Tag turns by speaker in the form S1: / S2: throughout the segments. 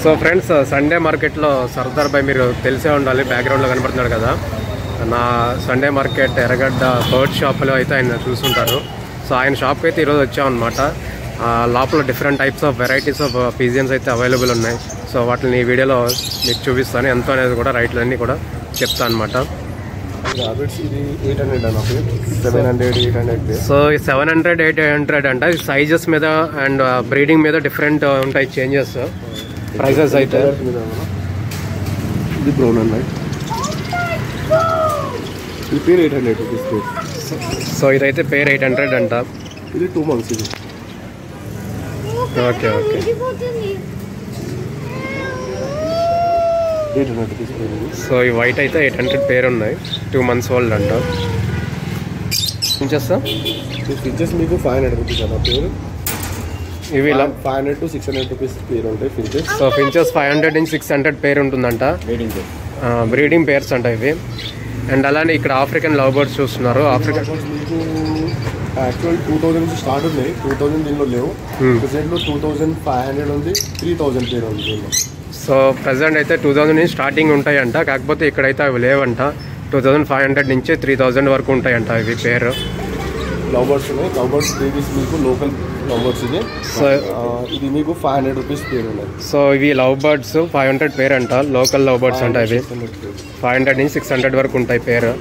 S1: So friends, Sunday మార్కెట్లో సర్దార్ భాయ్ మీరు తెలిసే ఉండాలి, బ్యాక్గ్రౌండ్లో కనబడుతున్నాడు కదా. నా సండే మార్కెట్ ఎర్రగడ్డ బర్డ్ షాప్లో అయితే ఆయన చూసుంటారు. సో ఆయన షాప్కి అయితే ఈరోజు వచ్చామన్నమాట. లోపల different types of varieties of pigeons అయితే అవైలబుల్ ఉన్నాయి. సో వాటిని ఈ వీడియోలో మీకు చూపిస్తాను. ఎంతో అనేది కూడా రైట్లన్నీ కూడా చెప్తాను అనమాట. సో 700, 800 అంట. సైజెస్ మీద అండ్ బ్రీడింగ్ మీద డిఫరెంట్ ఉంటాయి చేంజెస్. ప్రైసెస్ అయితే
S2: ఇది బ్రౌన్ అండ్ వైట్, ఇది పేరు 800 రూపీస్.
S1: సో ఇదైతే పేరు 800 అంట.
S2: ఇది 2 months ఇది.
S1: Okay okay.
S2: 800 రూపీస్ పేరు.
S1: సో ఈ వైట్ అయితే 800 పేరు ఉన్నాయి. 2 months ఓల్డ్ అంట. ఫించెస్
S2: ఫించెస్ మీకు 500 రూపీస్ అన్న పేరు.
S1: ఇవి
S2: 500 to 600 రూపీస్ పేరు ఉంటాయి ఫించెస్.
S1: సో ఫించెస్ 500 నుంచి 600 పేరు ఉంటుందంట. బ్రీడింగ్ పేర్స్ అంట ఇవి. అండ్ అలానే ఇక్కడ ఆఫ్రికన్ లవ్ బర్డ్స్ చూస్తున్నారు. ఆఫ్రికన్
S2: మీకు యాక్చువల్ 2000 నుంచి స్టార్ట్ ఉన్నాయి. 2000 దీనిలో లేవు. ప్రెసెంట్లో 2500 ఉంది, 3000 పేరు ఉంది.
S1: సో ప్రెసెంట్ అయితే 2000 నుంచి స్టార్టింగ్ ఉంటాయంట. కాకపోతే ఇక్కడైతే అవి లేవంట. 2500 నుంచి 3000 వరకు ఉంటాయంట ఇవి పేరు.
S2: లవ్ బర్డ్స్ ఉన్నాయి. లవ్ బర్డ్స్ బేబీస్ మీకు లోకల్ లవ్ బర్డ్స్ ఇది. సో ఇది మీకు 500 రూపీస్ పేరు ఉన్నాయి.
S1: సో ఇవి లవ్ బర్డ్స్ 500 పేరు అంట. లోకల్ లవ్ బర్డ్స్ అంట. ఇవి 500 నుంచి 600 వరకు ఉంటాయి పేరు.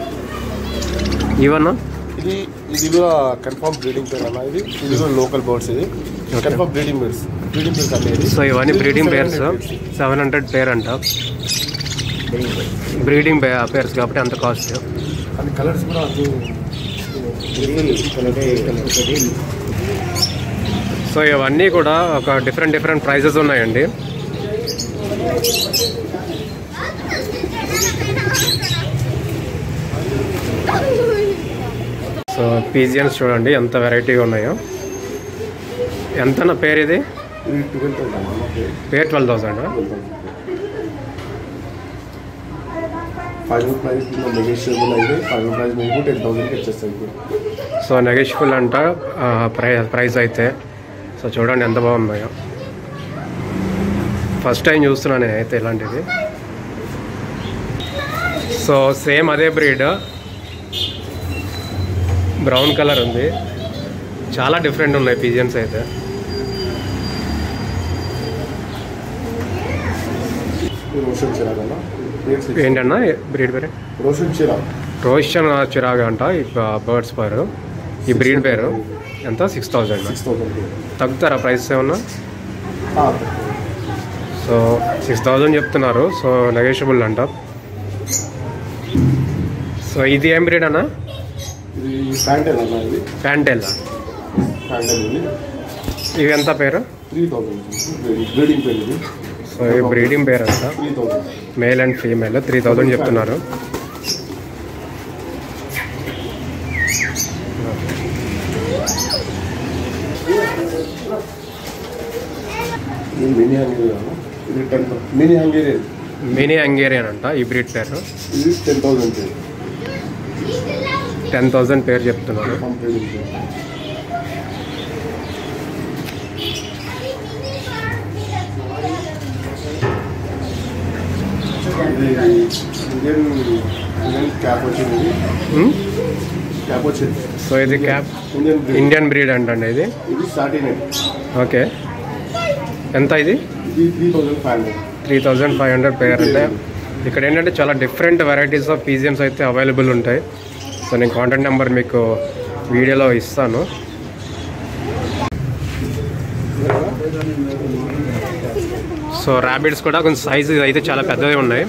S1: ఇవన్నా
S2: ఇది కూడా కన్ఫర్మ్ బ్రీడింగ్ పేరు అన్న. ఇది కూడా లోకల్ బర్డ్స్. ఇది కన్ఫర్మ్ బ్రీడింగ్ పేర్స్ అనేది.
S1: సో ఇవన్నీ బ్రీడింగ్ పేర్స్ 700 పేరు అంట. బ్రీడింగ్ పేర్స్ కాబట్టి అంత కాస్ట్.
S2: అది కలర్స్ కూడా
S1: సో ఇవన్నీ కూడా ఒక డిఫరెంట్ ప్రైజెస్ ఉన్నాయండి. సో పిజియన్స్ చూడండి ఎంత వెరైటీగా ఉన్నాయో. ఎంతనా పేరు ఇది? పేరు 12,000. సో నెగోషియబుల్ అంట ప్రైస్ అయితే. సో చూడండి ఎంత బాగున్నాయో. ఫస్ట్ టైం చూస్తున్నాను నేనైతే ఇలాంటిది. సో సేమ్ అదే బ్రీడ్, బ్రౌన్ కలర్ ఉంది. చాలా డిఫరెంట్ ఉన్నాయి పిజియన్స్ అయితే. ఏంటన్నా బ్రీడ్ పేరు? రోషన్ చిరాగ్ అంట ఈ బర్డ్స్ పేరు. ఈ బ్రీడ్ పేరు ఎంత? 6000. తగ్గుతారా ప్రైస్ ఏమన్నా? సో 6000 చెప్తున్నారు. సో నెగోషియబుల్ అంట. సో ఇది ఏం బ్రీడ్ అన్నా? ప్యాంటెల్. ఇవి ఎంత పేరు?
S2: 3000.
S1: సో ఈ బ్రీడింగ్ పేరు అంట. మేల్ అండ్ ఫీమేల్ 3000 చెప్తున్నారు. మినీ హంగేరియన్ అంట ఈ బ్రీడ్ పేరు. 10,000 పేరు చెప్తున్నారు. సో ఇది క్యాప్ ఇండియన్ బ్రీడ్ అంటండి ఇది. ఓకే. ఎంత ఇది? 3,500 పేర్ అంటే. ఇక్కడ ఏంటంటే చాలా డిఫరెంట్ వెరైటీస్ ఆఫ్ పిజియన్స్ అయితే అవైలబుల్ ఉంటాయి. సో నేను కాంటాక్ట్ నెంబర్ మీకు వీడియోలో ఇస్తాను. సో ర్యాబిట్స్ కూడా కొంచెం సైజు అయితే చాలా పెద్దవి ఉన్నాయి.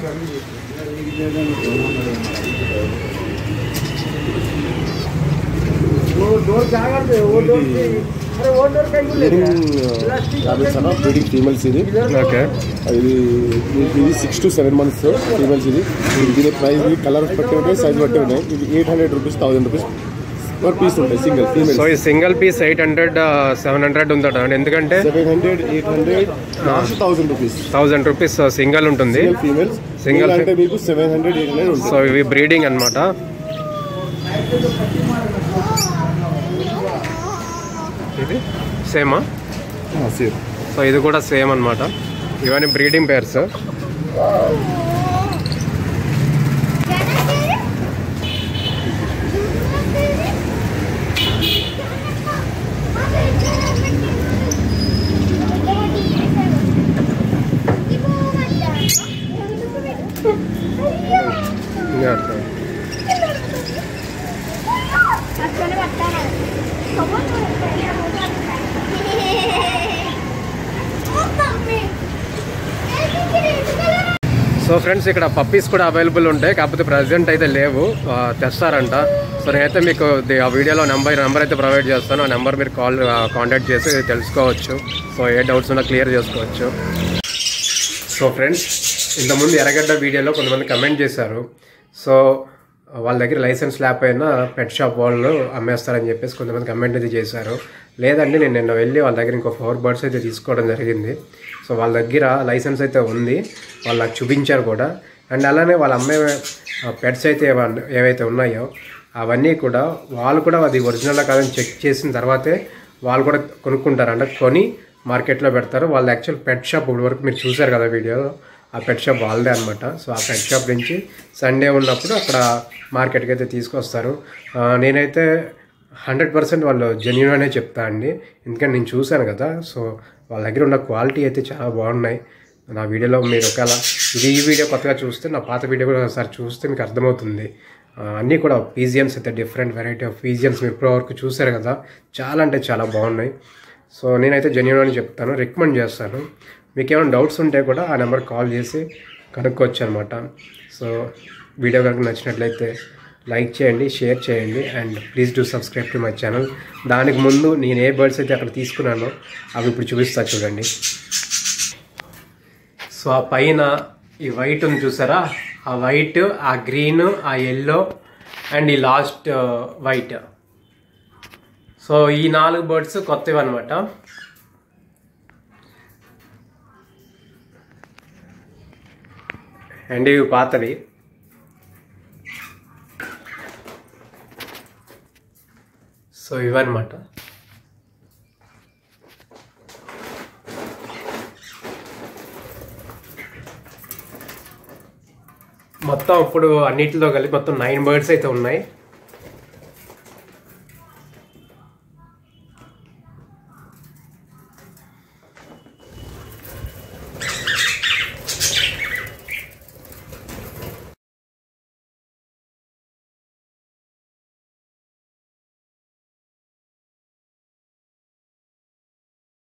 S2: బ్రీడింగ్ ఫీమేల్స్ ఇది.
S1: ఓకే.
S2: ఇది 6 to 7 months ఫీమేల్స్ ఇది. దీని ప్రైస్ కలర్ బట్టి ఉంటాయి, సైజ్ బట్టి ఉంటాయి. ఇది 800 రూపీస్, 1000 రూపీస్ పర్ పీస్ ఉంటాయి సింగిల్ ఫీమేల్.
S1: సో ఈ సింగిల్ పీస్ 800, 700 ఉందట. ఎందుకంటే
S2: 700, 800, 1000 రూపీస్.
S1: 1000 రూపీస్ సింగిల్ ఉంటుంది.
S2: ఫీమేల్స్ సింగిల్ అంటే మీకు 700, 800 ఉంటుంది.
S1: సో ఇవి బ్రీడింగ్ అనమాట. ఇది సేమా?
S2: సేమ్.
S1: సో ఇది కూడా సేమ్ అనమాట. ఇవన్నీ బ్రీడింగ్ పేర్స్. సో ఫ్రెండ్స్ ఇక్కడ పప్పీస్ కూడా అవైలబుల్ ఉంటాయి, కాకపోతే ప్రజెంట్ అయితే లేవు, తెస్తారంట. సో నేనైతే మీకు ఆ వీడియోలో నెంబర్ అయితే ప్రొవైడ్ చేస్తాను. ఆ నెంబర్ మీరు కాంటాక్ట్ చేసి తెలుసుకోవచ్చు. సో ఏ డౌట్స్ ఉన్నా క్లియర్ చేసుకోవచ్చు. సో ఫ్రెండ్స్ ఇంతకుముందు ఎర్రగడ్డ వీడియోలో కొంతమంది కమెంట్ చేశారు. సో వాళ్ళ దగ్గర లైసెన్స్ లేకపోయినా పెట్ షాప్ వాళ్ళు అమ్మేస్తారని చెప్పేసి కొంతమంది కమెంట్ అయితే చేశారు. లేదండి, నేను నిన్న వెళ్ళి వాళ్ళ దగ్గర ఇంకో 4 బర్డ్స్ అయితే తీసుకోవడం జరిగింది. సో వాళ్ళ దగ్గర లైసెన్స్ అయితే ఉంది, వాళ్ళు నాకు చూపించారు కూడా. అండ్ అలానే వాళ్ళు అమ్మే పెట్స్ అయితే ఏవైతే ఉన్నాయో అవన్నీ కూడా వాళ్ళు కూడా అది ఒరిజినల్ కాదని చెక్ చేసిన తర్వాతే వాళ్ళు కూడా కొనుక్కుంటారంట. కొని మార్కెట్లో పెడతారు. వాళ్ళు యాక్చువల్ పెట్ షాప్ ఇప్పుడు వరకు మీరు చూసారు కదా వీడియోలో, ఆ పెట్ షాప్ వాళ్ళదే అనమాట. సో ఆ పెట్ షాప్ నుంచి సండే ఉన్నప్పుడు అక్కడ మార్కెట్కి అయితే తీసుకొస్తారు. నేనైతే 100% వాళ్ళు జెన్యూన్ అనే చెప్తా అండి, ఎందుకంటే నేను చూశాను కదా. సో వాళ్ళ దగ్గర ఉన్న క్వాలిటీ అయితే చాలా బాగున్నాయి. నా వీడియోలో మీరు ఒకవేళ ఈ వీడియో కొత్తగా చూస్తే నా పాత వీడియో కూడా ఒకసారి చూస్తే మీకు అర్థమవుతుంది. అన్నీ కూడా పీజియన్స్ అయితే డిఫరెంట్ వెరైటీ ఆఫ్ పీజియన్స్ మీరు ఇప్పటి వరకు చూసారు కదా, చాలా అంటే చాలా బాగున్నాయి. సో నేనైతే జెన్యూన్ అని చెప్తాను, రికమెండ్ చేస్తాను. మీకు ఏమైనా డౌట్స్ ఉంటే కూడా ఆ నెంబర్కి కాల్ చేసి కనుక్కోవచ్చు అనమాట. సో వీడియో కనుక నచ్చినట్లయితే లైక్ చేయండి, షేర్ చేయండి, and please do subscribe to my channel. దానికి ముందు నేను ఏ బర్డ్స్ అయితే అక్కడ తీసుకున్నానో అవి ఇప్పుడు చూపిస్తా చూడండి. సో ఆ పైన ఈ వైట్ ఉంది చూసారా, ఆ వైట్, ఆ గ్రీన్, ఆ ఎల్లో అండ్ ఈ లాస్ట్ వైట్. సో ఈ 4 బర్డ్స్ కొత్తవి అనమాట. అండ్ ఇవి పాతవి. సో ఇవన్నమాట. మొత్తం ఇప్పుడు అన్నిటితో కలిపి మొత్తం 9 బర్డ్స్ అయితే ఉన్నాయి.